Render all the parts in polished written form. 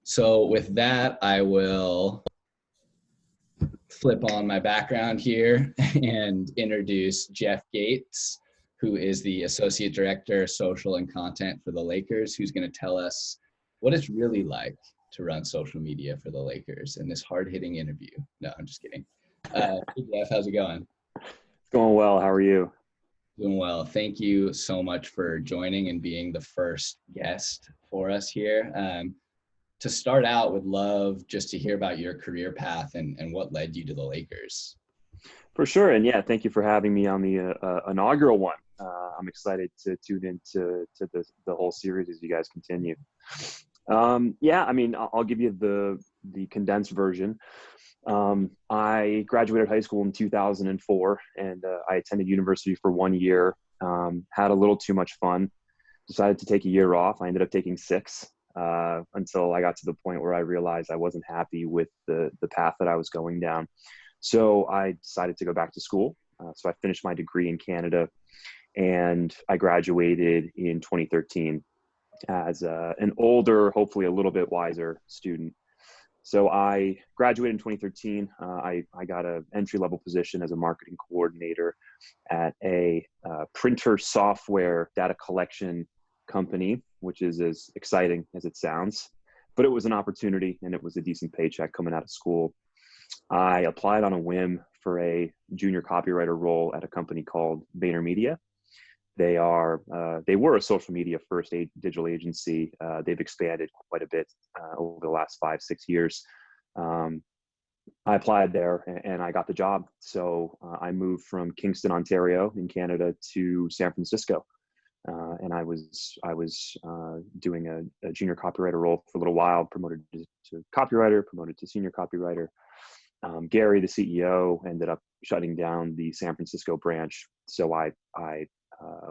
So with that, I will flip on my background here and introduce Geoff Gates, who is the Associate Director, Social and Content for the Lakers, who's going to tell us what it's really like to run social media for the Lakers in this hard-hitting interview. No, I'm just kidding. Hey Geoff, how's it going? It's going well. How are you? Doing well. Thank you so much for joining and being the first guest for us here. To start out, would love just to hear about your career path and what led you to the Lakers. For sure. And yeah, thank you for having me on the inaugural one. I'm excited to tune into the whole series as you guys continue. Yeah, I mean, I'll give you the condensed version. I graduated high school in 2004, and I attended university for 1 year. Had a little too much fun. Decided to take a year off. I ended up taking 6 until I got to the point where I realized I wasn't happy with the path that I was going down. So I decided to go back to school. So I finished my degree in Canada, and I graduated in 2013 as an older, hopefully a little bit wiser student. So I graduated in 2013. I got an entry-level position as a marketing coordinator at a printer software data collection company, which is as exciting as it sounds. But it was an opportunity, and it was a decent paycheck coming out of school. I applied on a whim for a junior copywriter role at a company called VaynerMedia. They were a social media first digital agency. They've expanded quite a bit over the last 5-6 years. I applied there and I got the job. So I moved from Kingston, Ontario in Canada to San Francisco. And I was doing a junior copywriter role for a little while, promoted to copywriter, promoted to senior copywriter. Gary, the CEO, ended up shutting down the San Francisco branch. So I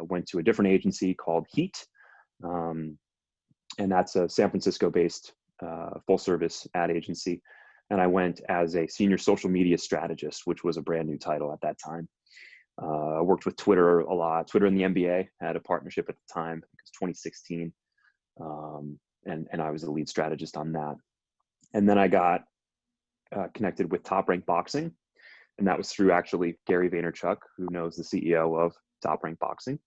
went to a different agency called Heat. And that's a San Francisco-based full service ad agency. And I went as a senior social media strategist, which was a brand new title at that time. I worked with Twitter a lot. Twitter and the NBA had a partnership at the time. I think it was 2016. And I was the lead strategist on that. And then I got connected with Top Rank Boxing. And that was through actually Gary Vaynerchuk, who knows the CEO of Top Rank Boxing.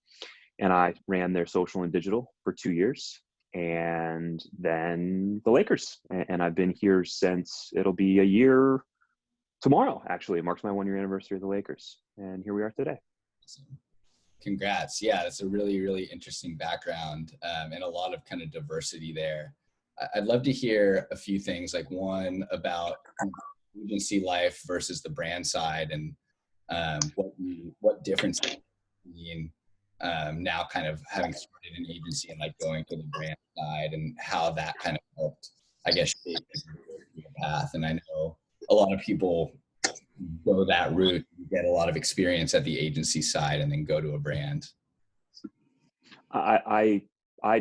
And I ran their social and digital for 2 years. And then the Lakers. And I've been here since it'll be a year tomorrow, actually. It marks my 1-year anniversary of the Lakers. And here we are today. Congrats. Yeah, that's a really, really interesting background and a lot of kind of diversity there. I'd love to hear a few things, like one about agency life versus the brand side, and what difference between now kind of having started an agency and like going to the brand side, and how that kind of helped, I guess, shape your path. And I know a lot of people go that route, you get a lot of experience at the agency side and then go to a brand. I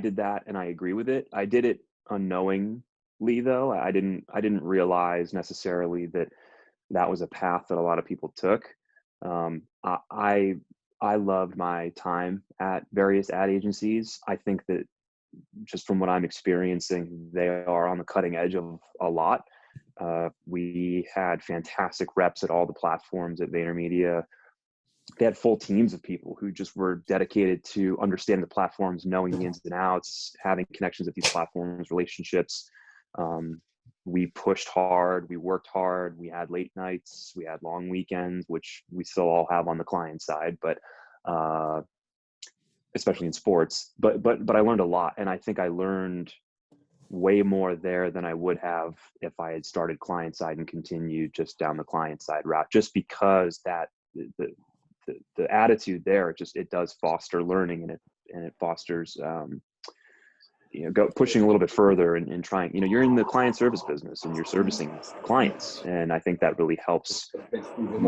did that, and I agree with it. I did it unknowingly, though. I didn't realize necessarily that was a path that a lot of people took. I loved my time at various ad agencies. I think that just from what I'm experiencing, they are on the cutting edge of a lot. We had fantastic reps at all the platforms at VaynerMedia. They had full teams of people who just were dedicated to understanding the platforms, knowing the ins and outs, having connections at these platforms, relationships. We pushed hard, we worked hard, we had late nights, we had long weekends, which we still all have on the client side, but especially in sports. But I learned a lot, and I think I learned way more there than I would have if I had started client side and continued just down the client side route, just because that the attitude there, it does foster learning, and it fosters pushing a little bit further and trying, you're in the client service business and you're servicing clients. And I think that really helps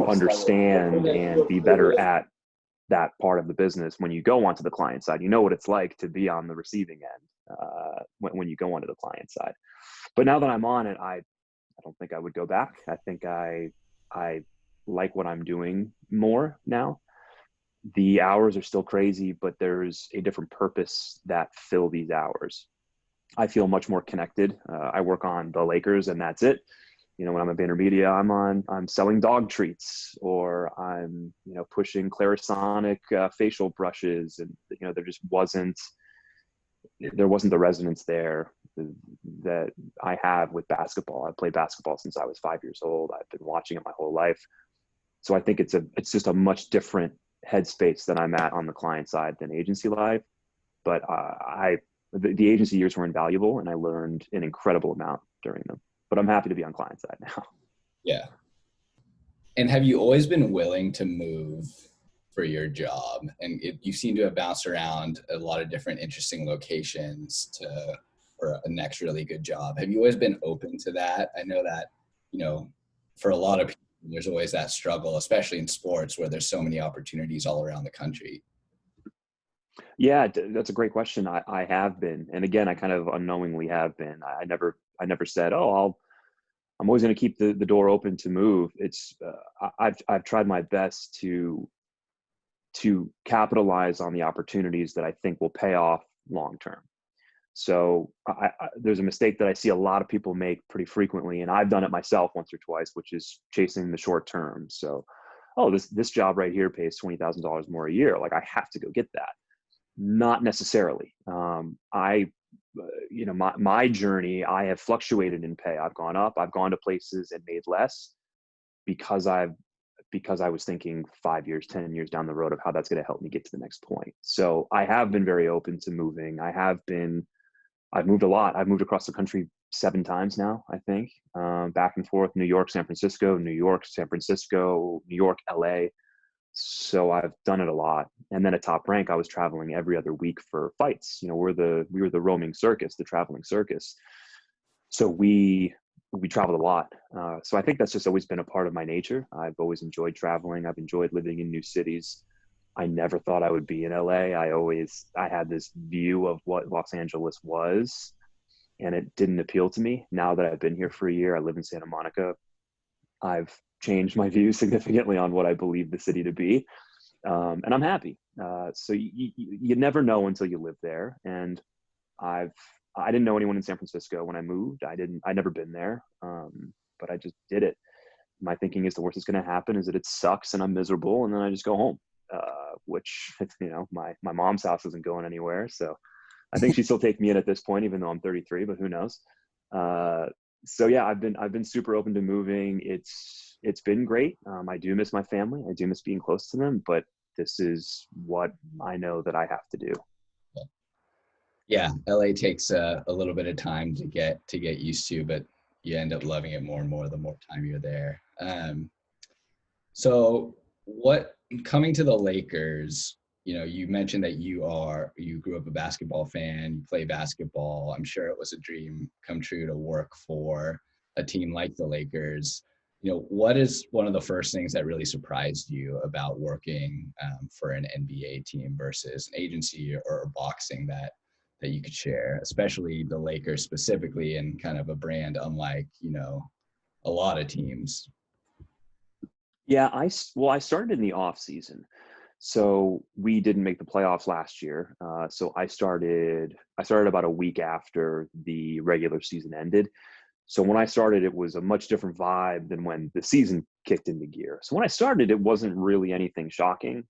understand and be better at that part of the business. When you go onto the client side, you know what it's like to be on the receiving end when you go onto the client side. But now that I'm on it, I don't think I would go back. I think I like what I'm doing more now. The hours are still crazy, but there's a different purpose that fill these hours. I feel much more connected. I work on the Lakers and that's it. You know, when I'm at VaynerMedia, I'm selling dog treats, or I'm, you know, pushing Clarisonic facial brushes, and you know, there wasn't the resonance there that I have with basketball. I've played basketball since I was 5 years old. I've been watching it my whole life. So I think it's just a much different headspace that I'm at on the client side than agency life. But the agency years were invaluable, and I learned an incredible amount during them. But I'm happy to be on client side now. Yeah. And have you always been willing to move for your job? And you seem to have bounced around a lot of different interesting locations for a next really good job. Have you always been open to that? I know that, you know, for a lot of people, there's always that struggle, especially in sports where there's so many opportunities all around the country. Yeah, that's a great question. I have been, and again, I kind of unknowingly have been. I never said, oh, I'm always going to keep the door open to move. It's I've tried my best to capitalize on the opportunities that I think will pay off long term. So there's a mistake that I see a lot of people make pretty frequently, and I've done it myself once or twice, which is chasing the short term. So, oh, this job right here pays $20,000 more a year. Like, I have to go get that. Not necessarily. You know, my journey, I have fluctuated in pay. I've gone up, I've gone to places and made less because I was thinking 5 years, 10 years down the road of how that's going to help me get to the next point. So I have been very open to moving. I've moved a lot. I've moved across the country 7 times now, I think, back and forth, New York, San Francisco, New York, San Francisco, New York, LA. So I've done it a lot. And then at Top Rank, I was traveling every other week for fights. You know, we were the roaming circus, the traveling circus. So we traveled a lot. So I think that's just always been a part of my nature. I've always enjoyed traveling. I've enjoyed living in new cities. I never thought I would be in LA. I had this view of what Los Angeles was, and it didn't appeal to me. Now that I've been here for a year, I live in Santa Monica. I've changed my view significantly on what I believe the city to be. And I'm happy. So you never know until you live there. And I didn't know anyone in San Francisco when I moved. I never been there. But I just did it. My thinking is the worst that's going to happen is that it sucks and I'm miserable, and then I just go home, which, you know, my mom's house isn't going anywhere. So I think she'd still take me in at this point, even though I'm 33, but who knows? So yeah, I've been super open to moving. It's been great. I do miss my family. I do miss being close to them, but this is what I know that I have to do. Yeah, LA takes a little bit of time to get used to, but you end up loving it more and more the more time you're there. So coming to the Lakers, you know, you mentioned that you grew up a basketball fan, you play basketball. I'm sure it was a dream come true to work for a team like the Lakers. You know, what is one of the first things that really surprised you about working for an NBA team versus an agency or boxing that you could share, especially the Lakers specifically, and kind of a brand unlike, you know, a lot of teams? Yeah, I started in the off season. So we didn't make the playoffs last year. So I started about a week after the regular season ended. So when I started, it was a much different vibe than when the season kicked into gear. So when I started, it wasn't really anything shocking.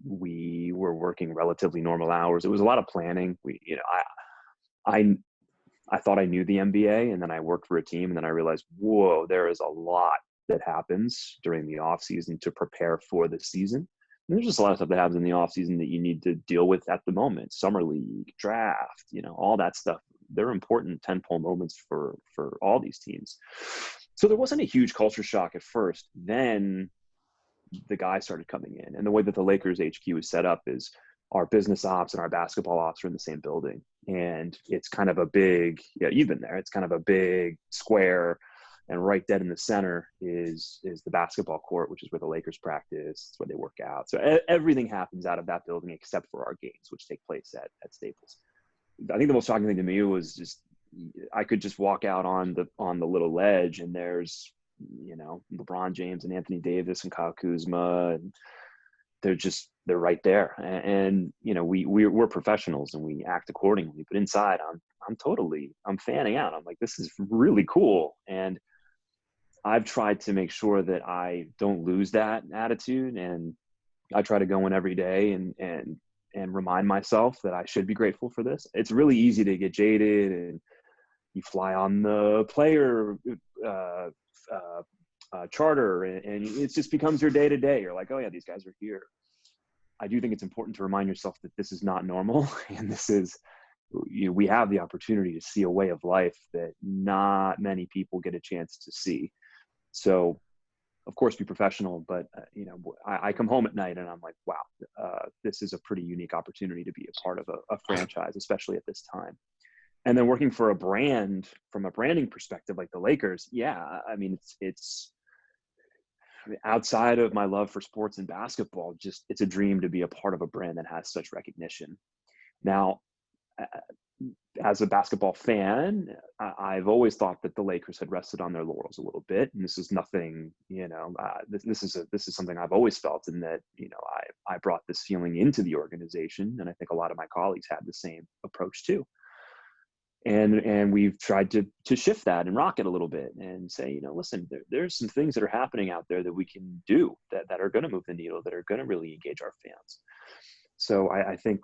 We were working relatively normal hours. It was a lot of planning. I I thought I knew the NBA, and then I worked for a team, and then I realized, whoa, there is a lot that happens during the off season to prepare for the season. And there's just a lot of stuff that happens in the off season that you need to deal with at the moment. Summer league, draft, you know, all that stuff. They're important tentpole moments for all these teams. So there wasn't a huge culture shock at first. Then the guys started coming in, and the way that the Lakers HQ is set up is our business ops and our basketball ops are in the same building. And it's kind of a big, yeah, you've been there. It's kind of a big square, and right dead in the center is the basketball court, which is where the Lakers practice. It's where they work out. So everything happens out of that building except for our games, which take place at Staples. I think the most shocking thing to me was just I could just walk out on the little ledge, and there's, you know, LeBron James and Anthony Davis and Kyle Kuzma and they're right there. And you know, we're professionals and we act accordingly, but inside I'm fanning out. I'm like, this is really cool. And I've tried to make sure that I don't lose that attitude, and I try to go in every day and remind myself that I should be grateful for this. It's really easy to get jaded, and you fly on the player uh, charter, and it just becomes your day to day. You're like, oh yeah, these guys are here. I do think it's important to remind yourself that this is not normal, and this is, you know, we have the opportunity to see a way of life that not many people get a chance to see. So, of course, be professional, but you know, I come home at night and I'm like, wow, this is a pretty unique opportunity to be a part of a franchise, especially at this time. And then working for a brand from a branding perspective, like the Lakers, yeah, I mean, it's outside of my love for sports and basketball, just it's a dream to be a part of a brand that has such recognition. Now, as a basketball fan, I've always thought that the Lakers had rested on their laurels a little bit, and this is nothing, you know. This is something I've always felt, in that, you know, I brought this feeling into the organization, and I think a lot of my colleagues had the same approach too. And we've tried to shift that and rock it a little bit and say, you know, listen, there's some things that are happening out there that we can do that are going to move the needle, that are going to really engage our fans. So I think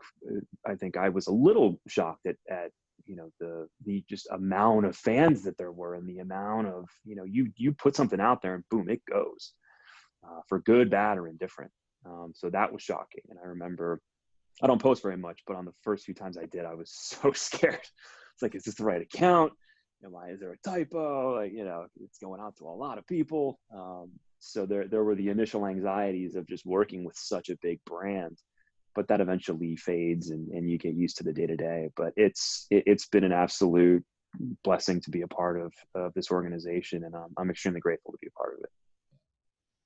I was a little shocked at you know, the just amount of fans that there were, and the amount of, you know, you put something out there and boom, it goes, for good, bad, or indifferent. So that was shocking. And I remember, I don't post very much, but on the first few times I did, I was so scared. It's like, is this the right account? Is there a typo? Like, you know, it's going out to a lot of people. So there were the initial anxieties of just working with such a big brand, but that eventually fades, and you get used to the day to day. But it's been an absolute blessing to be a part of this organization, and I'm extremely grateful to be a part of it.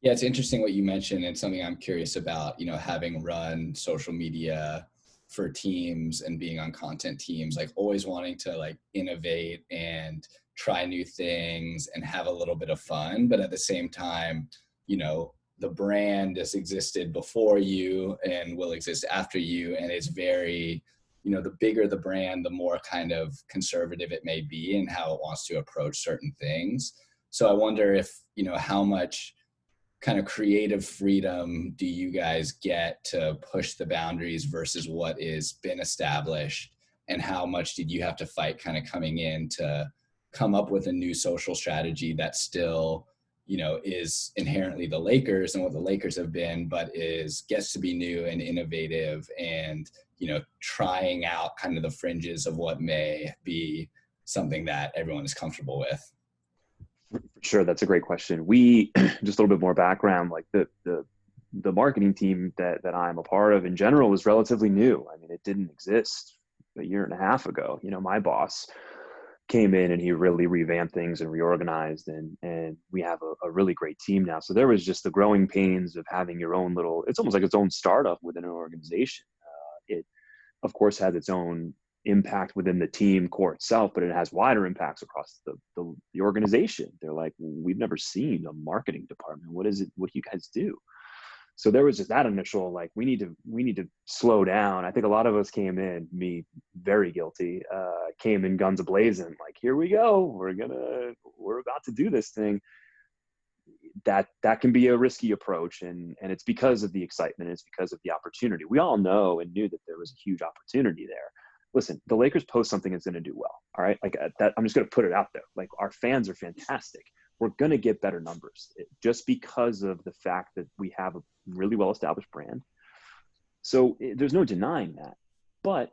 Yeah, it's interesting what you mentioned, and something I'm curious about, you know, having run social media for teams and being on content teams, like always wanting to like innovate and try new things and have a little bit of fun. But at the same time, you know, the brand has existed before you and will exist after you. And it's very, you know, the bigger the brand, the more kind of conservative it may be in how it wants to approach certain things. So I wonder if, you know, how much kind of creative freedom do you guys get to push the boundaries versus what is been established? And how much did you have to fight kind of coming in to come up with a new social strategy that still, you know, is inherently the Lakers and what the Lakers have been, but gets to be new and innovative and, you know, trying out kind of the fringes of what may be something that everyone is comfortable with? Sure, that's a great question. We just a little bit more background, like the marketing team that I'm a part of in general is relatively new. I mean, it didn't exist a year and a half ago. You know, my boss came in and he really revamped things and reorganized, and we have a really great team now. So there was just the growing pains of having your own little, it's almost like its own startup within an organization. It of course has its own impact within the team core itself, but it has wider impacts across the organization. They're like, we've never seen a marketing department. What is it? What do you guys do? So there was just that initial, like, we need to slow down. I think a lot of us came in, me very guilty, came in guns a-blazing, like, here we go. We're about to do this thing. That can be a risky approach. And it's because of the excitement. It's because of the opportunity. We all know and knew that there was a huge opportunity there. Listen, the Lakers post something that's going to do well. All right. Like that, I'm just going to put it out there. Like, our fans are fantastic. We're going to get better numbers just because of the fact that we have a really well-established brand. So there's no denying that, but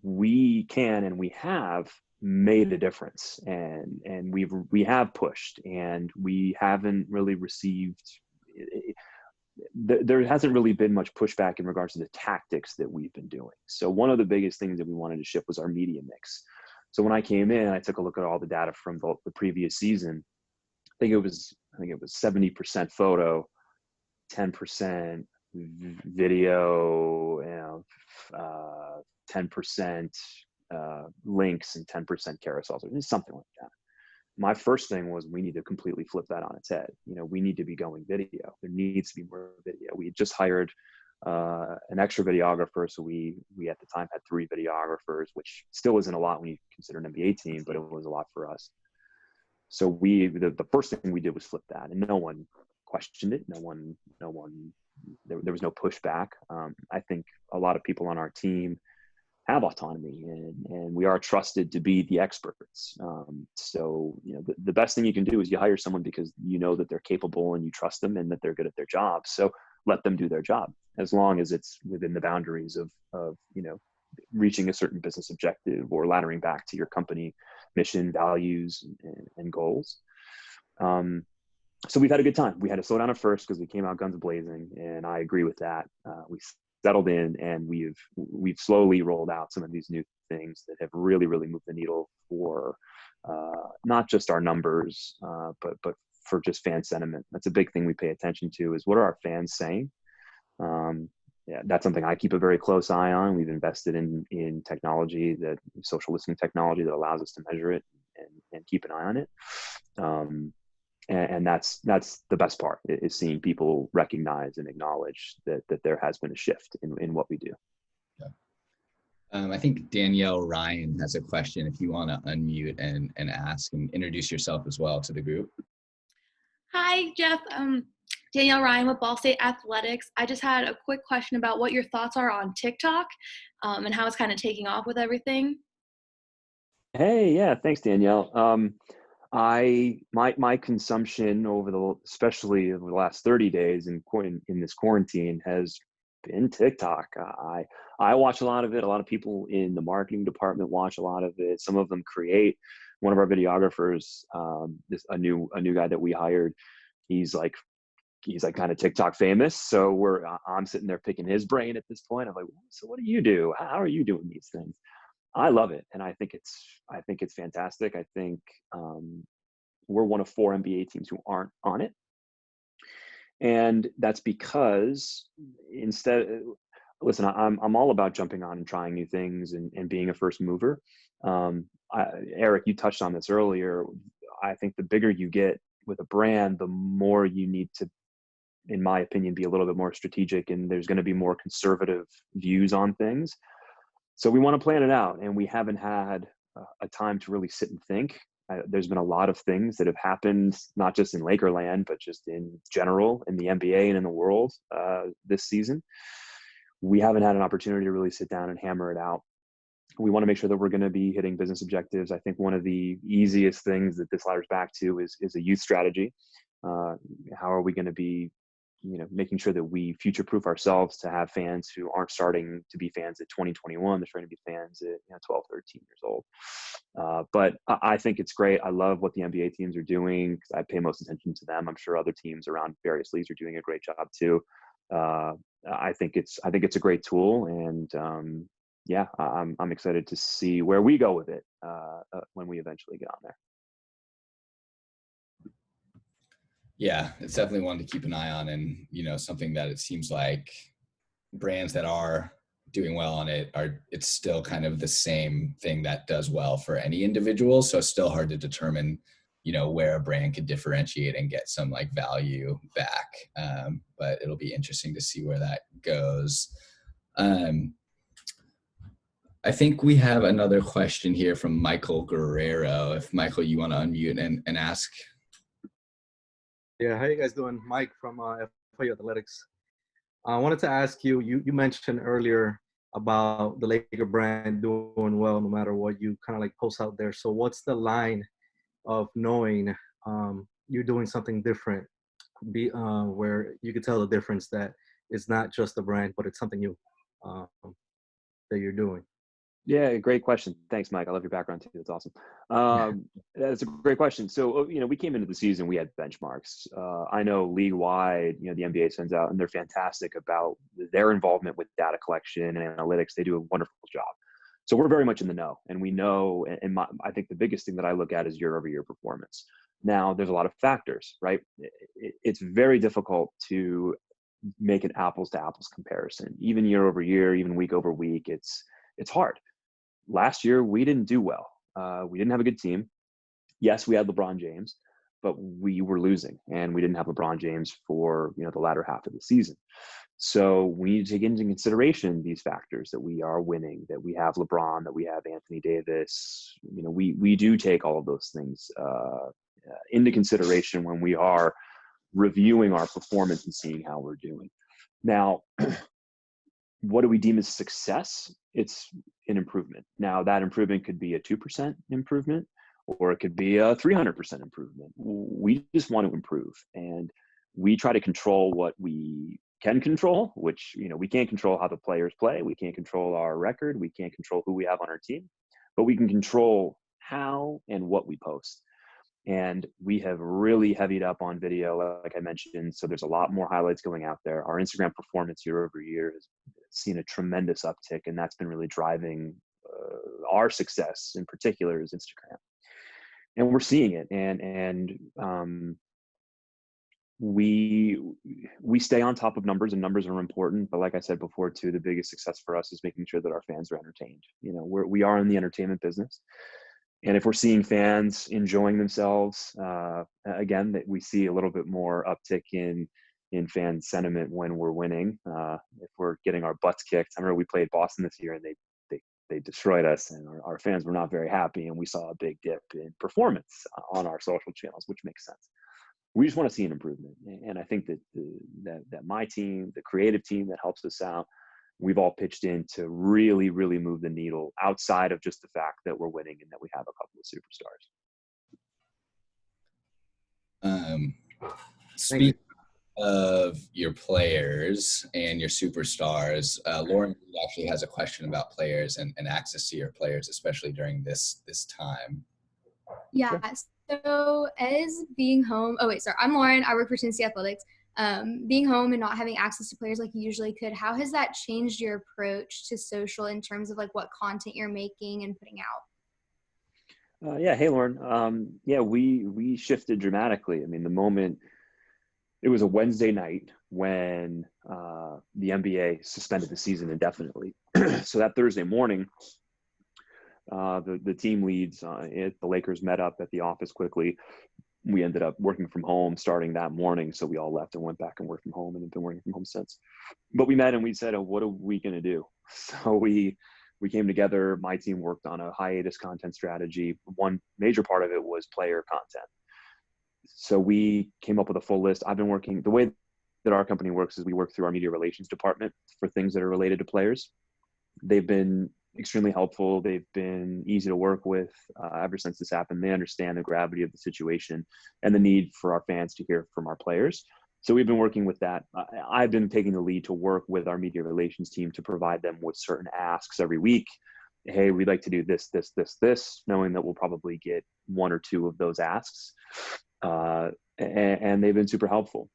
we can, and we have made a difference, and we have pushed, and we haven't really received, there hasn't really been much pushback in regards to the tactics that we've been doing. So one of the biggest things that we wanted to shift was our media mix. So when I came in, I took a look at all the data from the previous season. I think it was 70% photo, 10% video, 10% links, and 10% carousels, or something like that. my first thing was we need to completely flip that on its head. We need to be going video. There needs to be more video. We had just hired an extra videographer. So we at the time had 3 videographers, which still isn't a lot when you consider an NBA team, but it was a lot for us. So the first thing we did was flip that, and no one questioned it. No one, there was no pushback. I think a lot of people on our team have autonomy, and we are trusted to be the experts. So, the best thing you can do is you hire someone because you know that they're capable and you trust them and that they're good at their job. So let them do their job, as long as it's within the boundaries of reaching a certain business objective or laddering back to your company mission, values, and goals. So we've had a good time. We had to slow down at first because we came out guns blazing, and I agree with that. We settled in, and we've slowly rolled out some of these new things that have really, really moved the needle for not just our numbers, but for just fan sentiment. That's a big thing we pay attention to, is what are our fans saying? Yeah, that's something I keep a very close eye on. We've invested in technology, that social listening technology that allows us to measure it and keep an eye on it. And that's the best part, is seeing people recognize and acknowledge that there has been a shift in what we do. Yeah. I think Danielle Ryan has a question, if you want to unmute and ask and introduce yourself as well to the group. Hi, Geoff. Danielle Ryan with Ball State Athletics. I just had a quick question about what your thoughts are on TikTok and how it's kind of taking off with everything. Hey, yeah, thanks, Danielle. My consumption especially over the last 30 days in this quarantine has been TikTok. I watch a lot of it. A lot of people in the marketing department watch a lot of it. Some of them create. One of our videographers, a new guy that we hired, he's like kind of TikTok famous. So I'm sitting there picking his brain at this point. I'm like, so what do you do? How are you doing these things? I love it, and I think it's fantastic. I think we're one of 4 NBA teams who aren't on it, and that's because listen, I'm all about jumping on and trying new things and being a first mover. Eric, you touched on this earlier. I think the bigger you get with a brand, the more you need to, in my opinion, be a little bit more strategic, and there's going to be more conservative views on things. So we want to plan it out, and we haven't had a time to really sit and think. There's been a lot of things that have happened, not just in Lakerland, but just in general in the NBA and in the world this season. We haven't had an opportunity to really sit down and hammer it out. We want to make sure that we're going to be hitting business objectives. I think one of the easiest things that this ladders back to is a youth strategy. How are we going to be making sure that we future-proof ourselves to have fans who aren't starting to be fans at 2021. They're starting to be fans at 12, 13 years old. But I think it's great. I love what the NBA teams are doing, because I pay most attention to them. I'm sure other teams around various leagues are doing a great job too. I think it's a great tool, and yeah, I'm excited to see where we go with it when we eventually get on there. Yeah, it's definitely one to keep an eye on, and something that it seems like brands that are doing well on it it's still kind of the same thing that does well for any individual. So it's still hard to determine where a brand could differentiate and get some like value back. But it'll be interesting to see where that goes. I think we have another question here from Michael Guerrero. If Michael, you want to unmute and ask. Yeah, how you guys doing? Mike from FIU Athletics. I wanted to ask you mentioned earlier about the Laker brand doing well no matter what you kind of like post out there. So what's the line of knowing you're doing something different, where you could tell the difference that it's not just the brand, but it's something new that you're doing? Yeah, great question. Thanks, Mike. I love your background too. That's awesome. That's a great question. So, we came into the season, we had benchmarks. I know league-wide, the NBA sends out, and they're fantastic about their involvement with data collection and analytics. They do a wonderful job. So we're very much in the know, and we know, and I think the biggest thing that I look at is year-over-year performance. Now, there's a lot of factors, right? It's very difficult to make an apples-to-apples comparison. Even year-over-year, even week-over-week, it's hard. Last year, we didn't do well. We didn't have a good team. yes, we had LeBron James, but we were losing, and we didn't have LeBron James for, the latter half of the season. So we need to take into consideration these factors, that we are winning, that we have LeBron, that we have Anthony Davis. We do take all of those things into consideration when we are reviewing our performance and seeing how we're doing. Now, what do we deem as success? It's an improvement. Now, that improvement could be a 2% improvement, or it could be a 300% improvement. We just want to improve, and we try to control what we can control, which, we can't control how the players play. We can't control our record. We can't control who we have on our team, but we can control how and what we post. And we have really heavied up on video, like I mentioned. So there's a lot more highlights going out there. Our Instagram performance year over year has seen a tremendous uptick, and that's been really driving our success in particular is Instagram. And we're seeing it. And we stay on top of numbers, and numbers are important. But like I said before too, the biggest success for us is making sure that our fans are entertained. We are in the entertainment business. And if we're seeing fans enjoying themselves, again, that we see a little bit more uptick in fan sentiment when we're winning. If we're getting our butts kicked, I remember we played Boston this year, and they destroyed us, and our fans were not very happy, and we saw a big dip in performance on our social channels, which makes sense. We just want to see an improvement, and I think that that my team, the creative team that helps us out, we've all pitched in to really, really move the needle outside of just the fact that we're winning and that we have a couple of superstars. Speaking of your players and your superstars, Lauren actually has a question about players and access to your players, especially during this time. Yeah. So as being home, I'm Lauren. I work for Tennessee Athletics. Being home and not having access to players like you usually could, how has that changed your approach to social in terms of like what content you're making and putting out? Yeah. Hey, Lauren. We shifted dramatically. I mean, the moment it was a Wednesday night when the NBA suspended the season indefinitely. So that Thursday morning, the team leads, the Lakers met up at the office quickly. We ended up working from home starting that morning. So we all left and went back and worked from home, and have been working from home since. But we met and we said, what are we going to do? So we came together. My team worked on a hiatus content strategy. One major part of it was player content. So we came up with a full list. I've been working, the way that our company works is we work through our media relations department for things that are related to players. They've been extremely helpful. They've been easy to work with ever since this happened. They understand the gravity of the situation and the need for our fans to hear from our players. So we've been working with that. I've been taking the lead to work with our media relations team to provide them with certain asks every week. Hey, we'd like to do this, knowing that we'll probably get one or two of those asks. And they've been super helpful.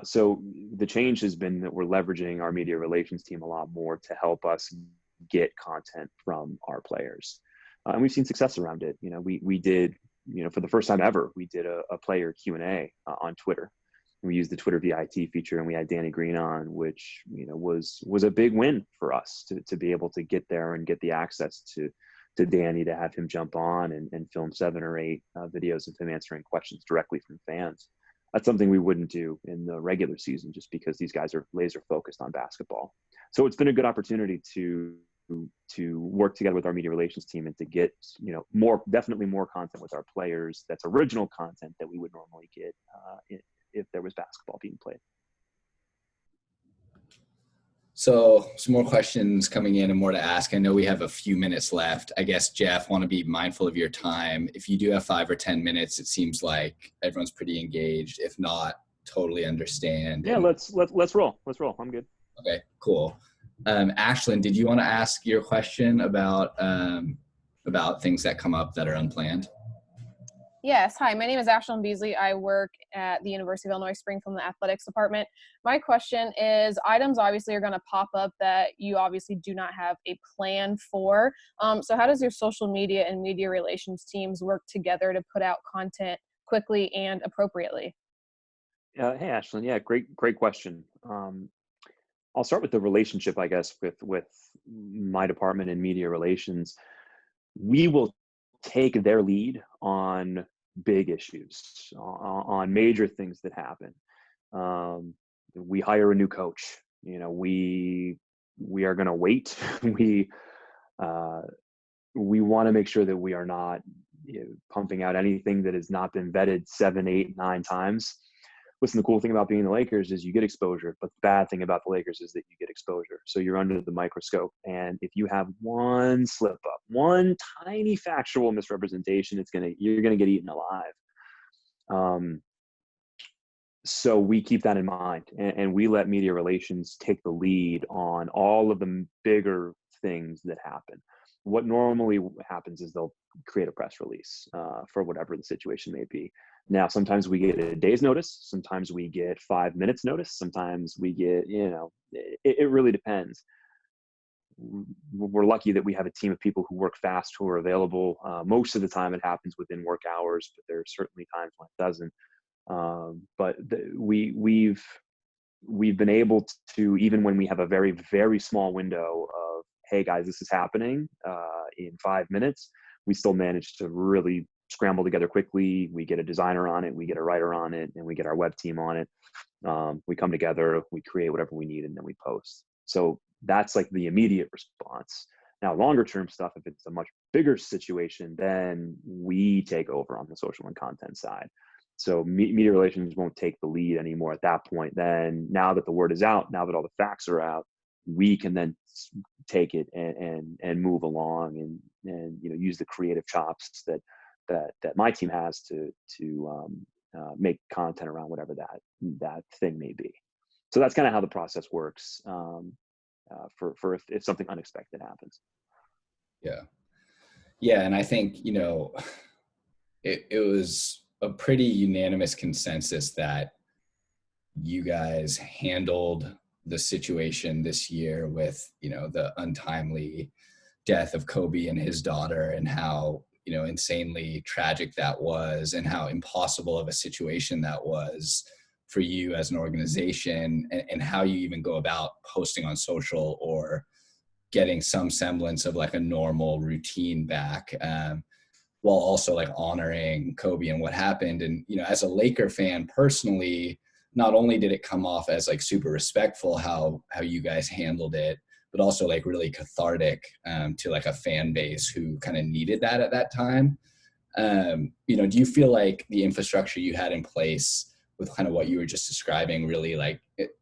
So the change has been that we're leveraging our media relations team a lot more to help us get content from our players. And we've seen success around it. We did, for the first time ever, we did a player Q&A on Twitter. We used the Twitter VIT feature, and we had Danny Green on, which, was a big win for us to be able to get there and get the access to Danny, to have him jump on and film 7 or 8 videos of him answering questions directly from fans. That's something we wouldn't do in the regular season, just because these guys are laser focused on basketball. So it's been a good opportunity to work together with our media relations team and to get, definitely more content with our players. That's original content that we would normally get if there was basketball being played. So some more questions coming in and more to ask. I know we have a few minutes left. I guess, Geoff, want to be mindful of your time. If you do have 5 or 10 minutes, it seems like everyone's pretty engaged. If not, totally understand. Yeah, let's roll. Let's roll. I'm good. Okay, cool. Ashlyn, did you want to ask your question about things that come up that are unplanned? Yes. Hi, my name is Ashlyn Beasley. I work at the University of Illinois Springfield in the athletics department. My question is, items obviously are going to pop up that you obviously do not have a plan for. So how does your social media and media relations teams work together to put out content quickly and appropriately? Hey, Ashlyn. Yeah, great question. I'll start with the relationship, I guess, with my department in media relations. We will take their lead on big issues, on major things that happen. We hire a new coach. We are going to wait. We want to make sure that we are not pumping out anything that has not been vetted 7, 8, 9 times. Listen, the cool thing about being in the Lakers is you get exposure, but the bad thing about the Lakers is that you get exposure. So you're under the microscope. And if you have one slip up, one tiny factual misrepresentation, you're going to get eaten alive. So we keep that in mind, and we let media relations take the lead on all of the bigger things that happen. What normally happens is they'll create a press release for whatever the situation may be. Now, sometimes we get a day's notice. Sometimes we get 5 minutes notice. Sometimes we get, it really depends. We're lucky that we have a team of people who work fast, who are available. Most of the time it happens within work hours, but there are certainly times when it doesn't. But we've been able to, even when we have a very, very small window of, hey guys, this is happening in 5 minutes, we still manage to really scramble together quickly. We get a designer on it, we get a writer on it, and we get our web team on it. We come together, we create whatever we need, and then we post. So that's like the immediate response. Now, longer term stuff, if it's a much bigger situation, then we take over on the social and content side. So media relations won't take the lead anymore at that point. Then now that the word is out, now that all the facts are out, we can then take it and move along and use the creative chops that my team has to make content around whatever that thing may be. So that's kind of how the process works for if something unexpected happens. Yeah, and I think it was a pretty unanimous consensus that you guys handled the situation this year with the untimely death of Kobe and his daughter, and how insanely tragic that was, and how impossible of a situation that was for you as an organization, and how you even go about posting on social or getting some semblance of like a normal routine back, while also like honoring Kobe and what happened. And as a Laker fan personally, not only did it come off as like super respectful how you guys handled it, but also like really cathartic to like a fan base who kind of needed that at that time. Do you feel like the infrastructure you had in place with kind of what you were just describing really like it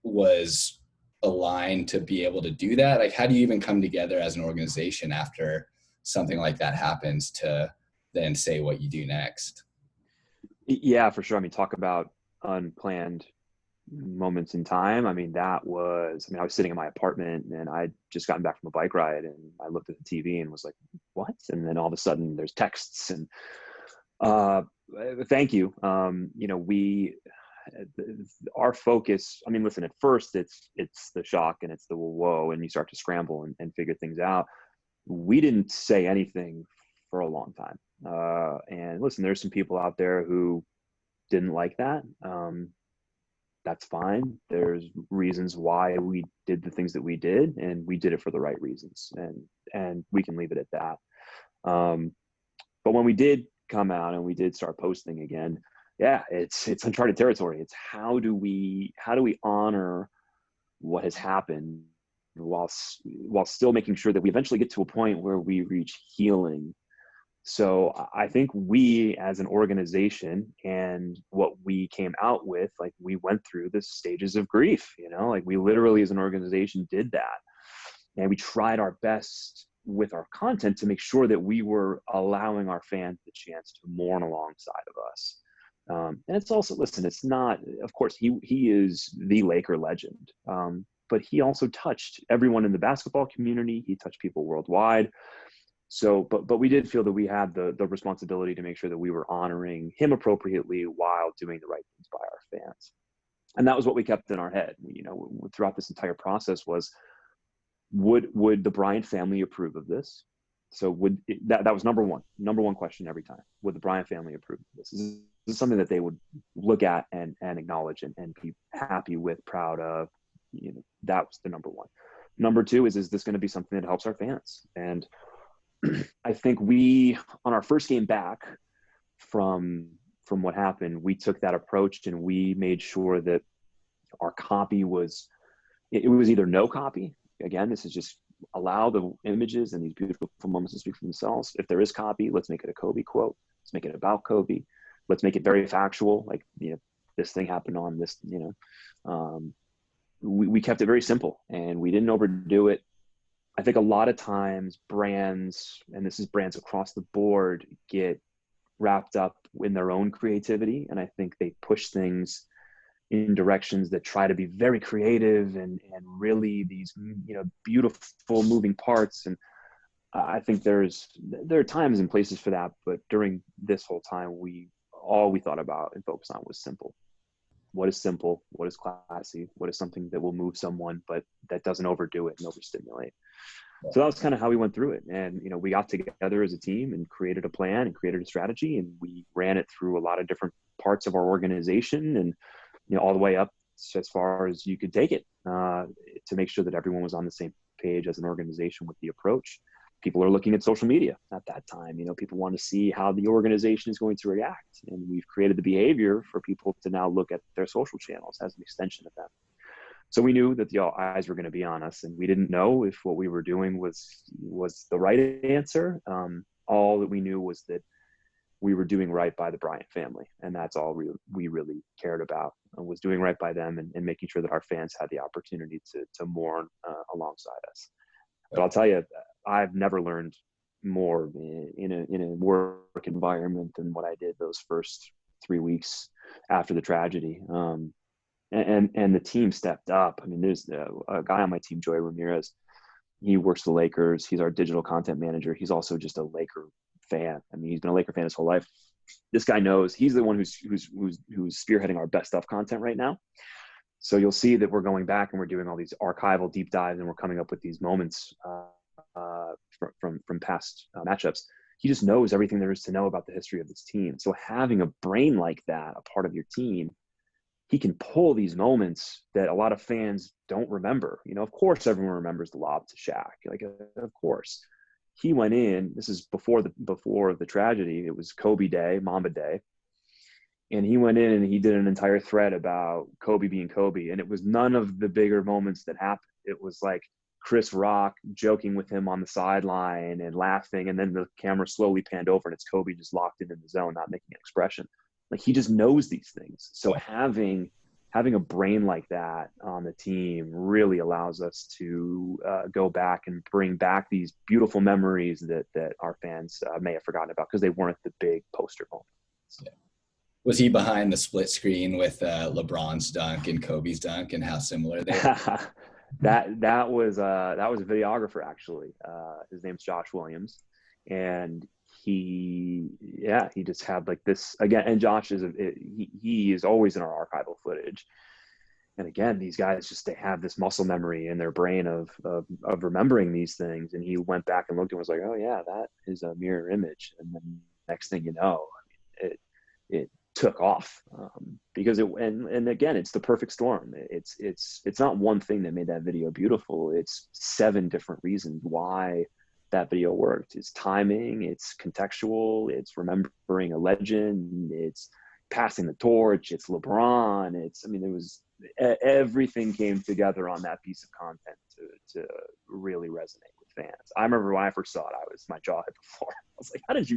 was aligned to be able to do that? Like, how do you even come together as an organization after something like that happens to then say what you do next? Yeah, for sure. I mean, talk about unplanned moments in time. I mean, I was sitting in my apartment and I'd just gotten back from a bike ride, and I looked at the TV and was like, what? And then all of a sudden there's texts and thank you. Our focus, I mean, listen, at first it's the shock and it's the whoa, and you start to scramble and figure things out. We didn't say anything for a long time. And listen, there's some people out there who didn't like that. That's fine. There's reasons why we did the things that we did, and we did it for the right reasons, and we can leave it at that. But when we did come out and we did start posting again, yeah, it's uncharted territory. It's how do we honor what has happened while still making sure that we eventually get to a point where we reach healing. So I think we as an organization, and what we came out with, like, we went through the stages of grief, like we literally as an organization did that. And we tried our best with our content to make sure that we were allowing our fans the chance to mourn alongside of us. And it's also, listen, it's not, of course, he is the Laker legend, but he also touched everyone in the basketball community. He touched people worldwide. So, but we did feel that we had the responsibility to make sure that we were honoring him appropriately while doing the right things by our fans. And that was what we kept in our head, throughout this entire process was, would the Bryant family approve of this? So that was number one question every time. Would the Bryant family approve of this? Is this something that they would look at and acknowledge and be happy with, proud of? That was the number one. Number two is this going to be something that helps our fans? And I think we, on our first game back from what happened, we took that approach and we made sure that our copy was, it was either no copy. Again, this is just allow the images and these beautiful moments to speak for themselves. If there is copy, let's make it a Kobe quote. Let's make it about Kobe. Let's make it very factual. Like, this thing happened on this, we kept it very simple and we didn't overdo it. I think a lot of times brands, and this is brands across the board, get wrapped up in their own creativity. And I think they push things in directions that try to be very creative and really these, beautiful moving parts. And I think there are times and places for that, but during this whole time, all we thought about and focused on was simple. What is simple? What is classy? What is something that will move someone, but that doesn't overdo it and overstimulate? So that was kind of how we went through it. And, we got together as a team and created a plan and created a strategy, and we ran it through a lot of different parts of our organization and, all the way up as far as you could take it, to make sure that everyone was on the same page as an organization with the approach. People are looking at social media at that time. People want to see how the organization is going to react. And we've created the behavior for people to now look at their social channels as an extension of that. So we knew that the eyes were going to be on us, and we didn't know if what we were doing was the right answer. All that we knew was that we were doing right by the Bryant family. And that's all we really cared about, was doing right by them and making sure that our fans had the opportunity to mourn alongside us. But I'll tell you, I've never learned more in a work environment than what I did those first 3 weeks after the tragedy. And the team stepped up. I mean, there's a guy on my team, Joey Ramirez. He works the Lakers. He's our digital content manager. He's also just a Laker fan. I mean, he's been a Laker fan his whole life. This guy knows. He's the one who's spearheading our best stuff content right now. So you'll see that we're going back and we're doing all these archival deep dives, and we're coming up with these moments from past matchups. He just knows everything there is to know about the history of this team. So having a brain like that, a part of your team, he can pull these moments that a lot of fans don't remember. Of course, everyone remembers the lob to Shaq. Like, of course. He went in, this is before the tragedy. It was Kobe Day, Mamba Day. And he went in and he did an entire thread about Kobe being Kobe. And it was none of the bigger moments that happened. It was like Chris Rock joking with him on the sideline and laughing. And then the camera slowly panned over and it's Kobe just locked in the zone, not making an expression. Like, he just knows these things. So having a brain like that on the team really allows us to go back and bring back these beautiful memories that our fans may have forgotten about because they weren't the big poster moments. Yeah. Was he behind the split screen with LeBron's dunk and Kobe's dunk and how similar they were? that was a videographer, actually. His name's Josh Williams, and he just had like this again. And Josh he is always in our archival footage. And again, these guys they have this muscle memory in their brain of remembering these things. And he went back and looked and was like, oh yeah, that is a mirror image. And then next thing you know, I mean, it took off because and again, it's the perfect storm. It's not one thing that made that video beautiful. It's 7 different reasons why that video worked. It's timing, it's contextual, it's remembering a legend, it's passing the torch, it's LeBron, everything came together on that piece of content to really resonate with fans. I remember when I first saw it, my jaw hit the floor. I was like, how did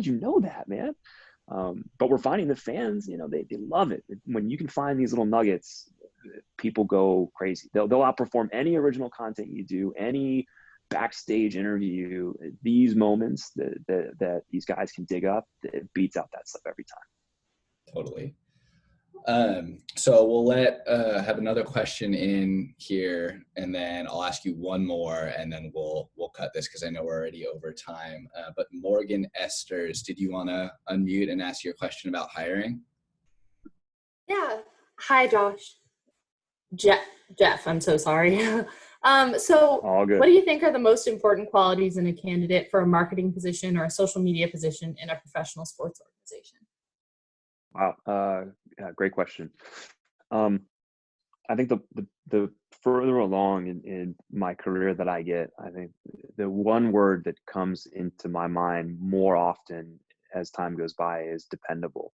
you know that, man? But we're finding the fans, they love it. When you can find these little nuggets, people go crazy. They'll outperform any original content you do, any backstage interview. These moments that these guys can dig up, it beats out that stuff every time. Totally. So we'll have another question in here, and then I'll ask you one more, and then we'll cut this because I know we're already over time. But Morgan Esters, did you want to unmute and ask your question about hiring? Yeah. Hi, Josh. Geoff, I'm so sorry. So All good. What do you think are the most important qualities in a candidate for a marketing position or a social media position in a professional sports organization? Wow. Great question. I think the further along in my career that I get, I think the one word that comes into my mind more often as time goes by is dependable.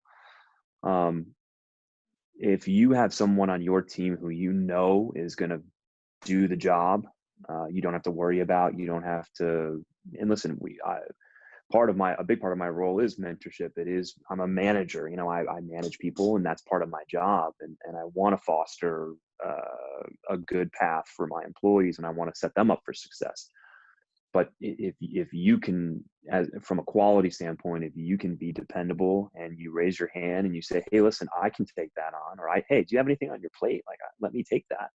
Um, if you have someone on your team who you know is going to do the job, you don't have to worry about. You don't have to. And listen, a big part of my role is mentorship. I'm a manager. I manage people, and that's part of my job. And I want to foster a good path for my employees, and I want to set them up for success. But if you can, from a quality standpoint, if you can be dependable and you raise your hand and you say, hey, listen, I can take that on, or hey, do you have anything on your plate? Like, let me take that.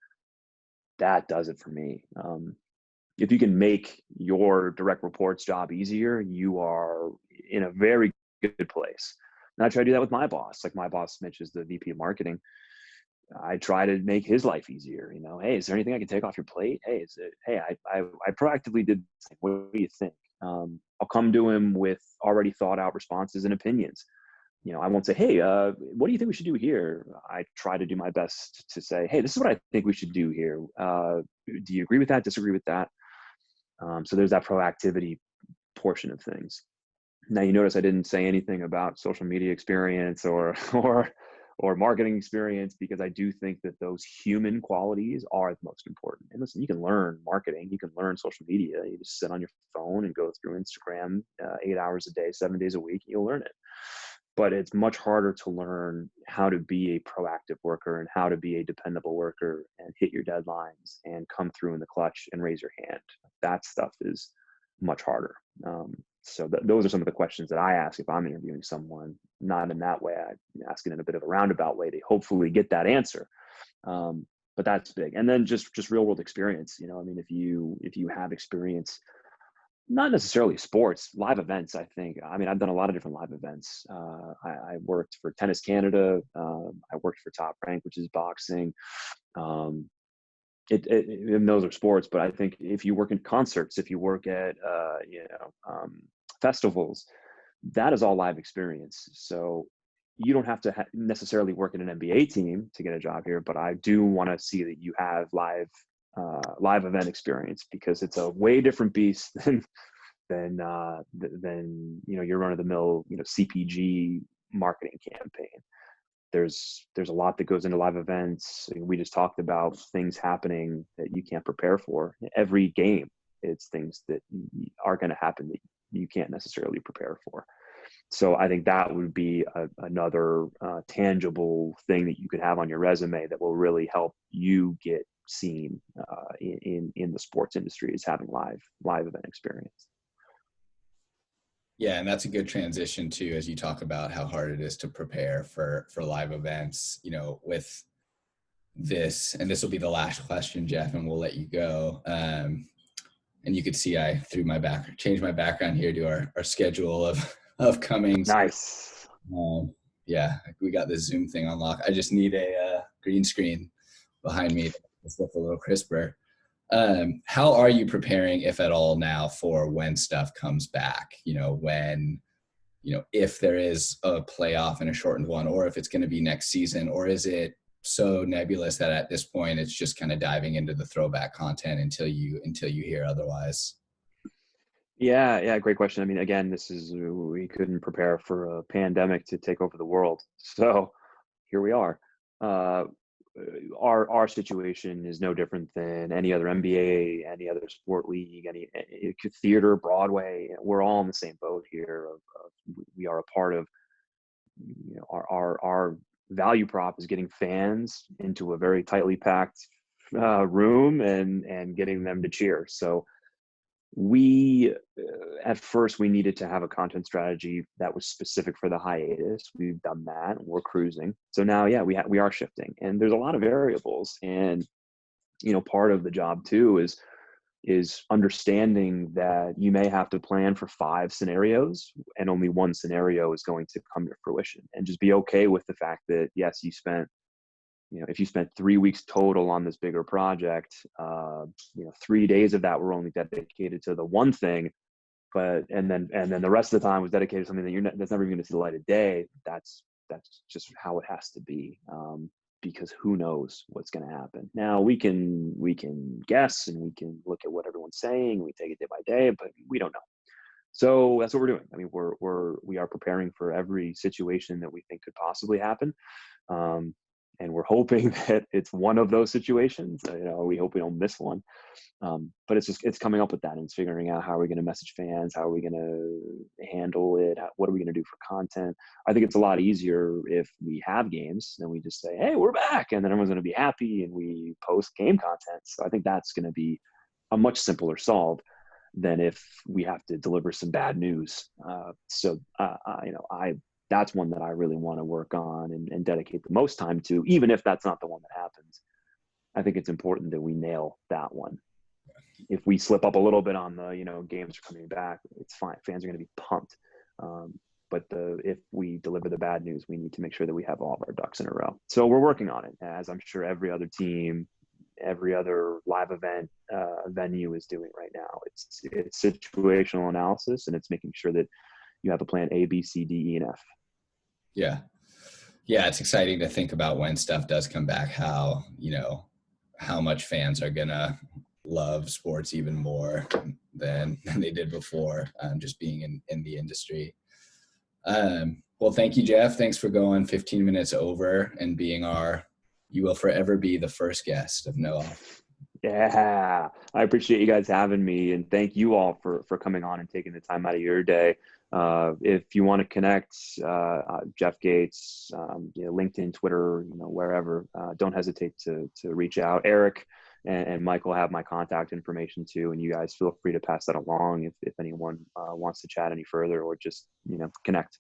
That does it for me. If you can make your direct reports job easier, you are in a very good place. And I try to do that with my boss. Like, my boss, Mitch, is the VP of marketing. I try to make his life easier. Hey, is there anything I can take off your plate? Hey, I proactively did. What do you think? I'll come to him with already thought out responses and opinions. I won't say, hey, what do you think we should do here? I try to do my best to say, hey, this is what I think we should do here. Do you agree with that? Disagree with that? So there's that proactivity portion of things. Now, you notice I didn't say anything about social media experience or marketing experience, because I do think that those human qualities are the most important. And listen, you can learn marketing, you can learn social media. You just sit on your phone and go through Instagram 8 hours a day, 7 days a week, and you'll learn it. But it's much harder to learn how to be a proactive worker and how to be a dependable worker and hit your deadlines and come through in the clutch and raise your hand. That stuff is much harder. So those are some of the questions that I ask if I'm interviewing someone. Not in that way. I ask it in a bit of a roundabout way. They hopefully get that answer. But that's big. And then just real world experience. If you have experience, not necessarily sports, live events, I think. I've done a lot of different live events. I worked for Tennis Canada. I worked for Top Rank, which is boxing. And those are sports, but I think if you work in concerts, if you work at festivals, that is all live experience. So you don't have to necessarily work in an NBA team to get a job here, but I do want to see that you have live event experience, because it's a way different beast than your run of the mill CPG marketing campaign. There's a lot that goes into live events. We just talked about things happening that you can't prepare for. Every game, it's things that are going to happen that you can't necessarily prepare for. So I think that would be another tangible thing that you could have on your resume that will really help you get seen in the sports industry, is having live event experience. Yeah, and that's a good transition too, as you talk about how hard it is to prepare for live events, with this. And this will be the last question, Geoff, and we'll let you go. And you could see I changed my background here to our schedule of coming. Nice. Yeah, we got this Zoom thing on lock. I just need a green screen behind me to make this look a little crisper. How are you preparing, if at all, now for when stuff comes back? If there is a playoff and a shortened one, or if it's going to be next season, or is it so nebulous that at this point it's just kind of diving into the throwback content until you hear otherwise? Yeah, great question. Again, we couldn't prepare for a pandemic to take over the world, so here we are. Our situation is no different than any other NBA, any other sport league, any theater, Broadway. We're all in the same boat here. We are a part of, our value prop is getting fans into a very tightly packed room and getting them to cheer. So at first we needed to have a content strategy that was specific for the hiatus. We've done that, and we're cruising. So now, we are shifting, and there's a lot of variables. And part of the job too is understanding that you may have to plan for 5 scenarios, and only one scenario is going to come to fruition. And just be okay with the fact that, yes, if you spent 3 weeks total on this bigger project, 3 days of that were only dedicated to the one thing, and then the rest of the time was dedicated to something that's never even going to see the light of day. That's just how it has to be. because who knows what's going to happen. Now we can guess and we can look at what everyone's saying. We take it day by day, but we don't know. So that's what we're doing. I mean, we are preparing for every situation that we think could possibly happen. And we're hoping that it's one of those situations. We hope we don't miss one. But it's coming up with that, and it's figuring out how are we going to message fans, how are we going to handle it, what are we going to do for content. I think it's a lot easier if we have games and we just say, hey, we're back, and then everyone's going to be happy and we post game content. So I think that's going to be a much simpler solve than if we have to deliver some bad news. That's one that I really want to work on and dedicate the most time to, even if that's not the one that happens. I think it's important that we nail that one. If we slip up a little bit on the, games are coming back, it's fine. Fans are going to be pumped. But if we deliver the bad news, we need to make sure that we have all of our ducks in a row. So we're working on it, as I'm sure every other team, every other live event venue is doing right now. It's situational analysis, and it's making sure that you have a plan A, B, C, D, E, and F. Yeah, it's exciting to think about when stuff does come back, how much fans are gonna love sports even more than they did before, just being in the industry. Well, thank you, Geoff. Thanks for going 15 minutes over and being you will forever be the first guest of No Off. Yeah, I appreciate you guys having me, and thank you all for coming on and taking the time out of your day. If you want to connect, Geoff Gates, LinkedIn, Twitter, wherever, don't hesitate to reach out. Eric and Michael have my contact information too, and you guys feel free to pass that along if anyone wants to chat any further or just connect.